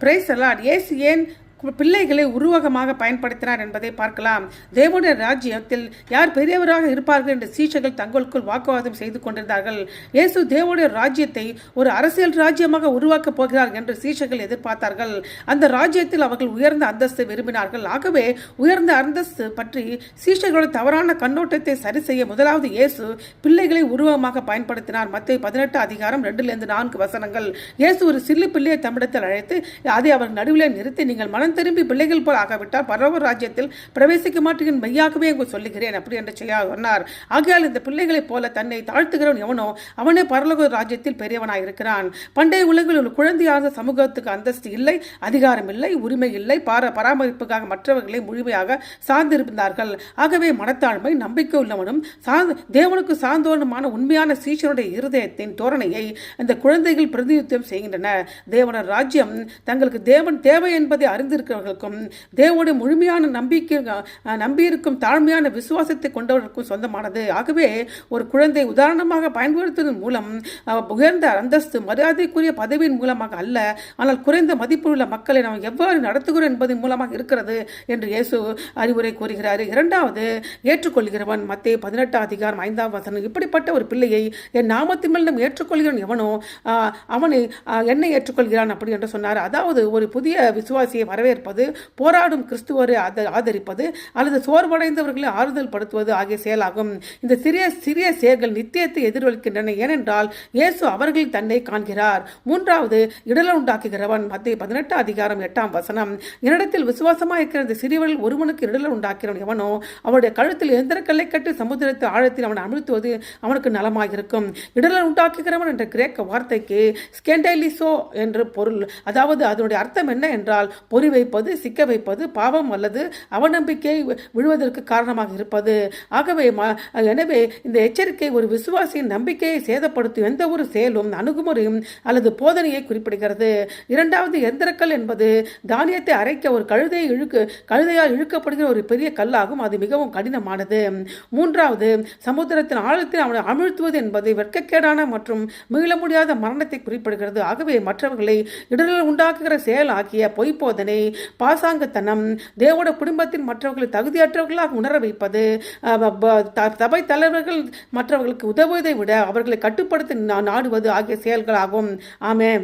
Price allot. இயேசு ஏன் பிள்ளைகளை உருவகமாக பயன்படுத்தினார் என்பதை பார்க்கலாம். தேவனுடைய ராஜ்யத்தில் யார் பெரியவராக இருப்பார்கள் என்று சீஷர்கள் தங்களுக்குள் வாக்குவாதம் செய்து கொண்டிருந்தார்கள். இயேசு தேவனுடைய ராஜ்யத்தை ஒரு அரசியல் ராஜ்யமாக உருவாக்கப் போகிறார் என்று சீஷர்கள் எதிர்பார்த்தார்கள். அந்த ராஜ்யத்தில் அவர்கள் உயர்ந்த அந்தஸ்து விரும்பினார்கள். ஆகவே உயர்ந்த அந்தஸ்து பற்றி சீஷர்களோட தவறான கண்ணோட்டத்தை சரி செய்ய முதலாவது இயேசு பிள்ளைகளை உருவகமாக பயன்படுத்தினார். மத்தேயு 18:4 இயேசு ஒரு சிறு பிள்ளையை தம்மிடத்தில் அழைத்து அதை அவர் நடுவிலே நிறுத்தி, நீங்கள் மனம் திரும்பி பிள்ளைகள் போல் ஆகாவிட்டால் பரலோக ராஜ்யத்தில் பிரவேசிக்க மாட்டேன், மெய்யாகவே சொல்லுகிறேன் அப்படி என்று சொன்னார். ஆகையால் இந்த பிள்ளைகளைப் போல தன்னை தாழ்த்துகிறவன் எவனோ அவனே பரலோக ராஜ்யத்தில் பெரியவனாய் இருக்கிறான். பண்டைய உலகில் ஒரு குழந்தையாக சமூகத்துக்கு அந்தஸ்து இல்லை, அதிகாரம் இல்லை, உரிமை இல்லை, பராமரிப்புக்காக மற்றவர்களை முழுமையாக சார்ந்திருந்தார்கள். ஆகவே மனத்தாழ்மை, நம்பிக்கை உள்ளவனும் தேவனுக்கு சார்ந்தவனுமான உண்மையான சீஷனுடைய இருதயத்தின் தோரணையை இந்த குழந்தைகள் பிரதிநிதித்துவம் செய்கின்றன. தேவன ராஜ்யம் தங்களுக்கு தேவன் தேவை என்பதை அறிந்திருக்கிறவர்களுக்கும் தேவனுடைய முழுமையான நம்பியிருக்கும் தாழ்மையான விசுவாசத்தை கொண்டவர்களுக்கும் சொந்தமானது. ஆகவே ஒரு குழந்தை உதாரணமாக பயன்படுத்துவதன் மூலம் உயர்ந்த அந்தஸ்து, மரியாதைக்குரிய பதவியின் மூலமாக அல்ல, ஆனால் குறைந்த மதிப்புள்ள மக்களை நாம் எவ்வாறு நடத்துகிறோம் என்பதன் மூலமாக இருக்கிறது என்று இயேசு அறிவுரை கூறுகிறார். இரண்டாவது, ஏற்றுக்கொள்கிறவன். மத்தேயு 18:5 இப்படிப்பட்ட ஒரு பிள்ளையை என் நாமத்தின் மேல் ஏற்றுக்கொள்கிறவன் எவனோ அவனை என்னை ஏற்றுக்கொள்கிறான் அப்படி என்று சொன்னார். அதாவது ஒரு புதிய விசுவாசியை வரவேற்பது, போராடும் கிறிஸ்துவரை ஆதரிப்பது அல்லது சோர்வடைந்தவர்களை ஆறுதல் படுத்துவது ஆகிய செயலாகும். இந்த சிறிய சிறிய செயல்கள் நித்தியத்தை எதிரொலிக்கின்றன, ஏனென்றால் இயேசு அவர்கள் தன்னை காண்கிறார். மூன்றாவது, இடல உண்டாக்குகிறவன். மத்தேயு 18:8 என்னிடத்தில் விசுவாசமாக இருக்கிற இந்த சிறியவர்கள் ஒருவனுக்கு இடல உண்டாக்கிறவன் எவனோ அவனுடைய கழுத்தில் எந்திரக்கல்லை கட்டி சமுத்திரத்து ஆழத்தில் அவனை அமிழ்த்துவது அவனுக்கு நலமாக இருக்கும். இடல உண்டாக்குகிறவன் என்ற கிரேக்க வார்த்தைக்கு ஸ்கேண்டலிசோ என்று பொருள். அதாவது அதனுடைய அர்த்தம் என்ன என்றால் பொறி வைப்பது, சிக்க வைப்பது, பாவம் அல்லது அவநம்பிக்கை விழுவதற்கு காரணமாக இருப்பது. ஆகவே எனவே இந்த எச்சரிக்கை ஒரு விசுவாசியின் நம்பிக்கையை சேதப்படுத்தும் எந்த ஒரு செயலும், அணுகுமுறையும் அல்லது போதனையை குறிப்பிடுகிறது. இரண்டாவது, எந்திரக்கல் என்பது தானியத்தை அரைக்க ஒரு கழுதையால் இழுக்கப்படுகிற ஒரு பெரிய கல்லாகும். அது மிகவும் கடினமானது. மூன்றாவது, சமுத்திரத்தின் ஆழத்தில் அவனை அமிழ்த்துவது என்பது வெட்கக்கேடான மற்றும் மீள முடியாத மரணத்தை குறிப்பிடுகிறது. ஆகவே மற்றவர்களை இடரில் உண்டாக்குகிற செயல் ஆகிய பொய்ப்போதனை, பாசாங்கத்தனம், தேவோட குடும்பத்தின் மற்றவர்களை தகுதியற்றவர்களாக உணர வைப்பது, சபை தலைவர்கள் மற்றவர்களுக்கு உதவுவதை விட அவர்களை கட்டுப்படுத்த நாடுவது ஆகிய செயல்களாகும். ஆமென்.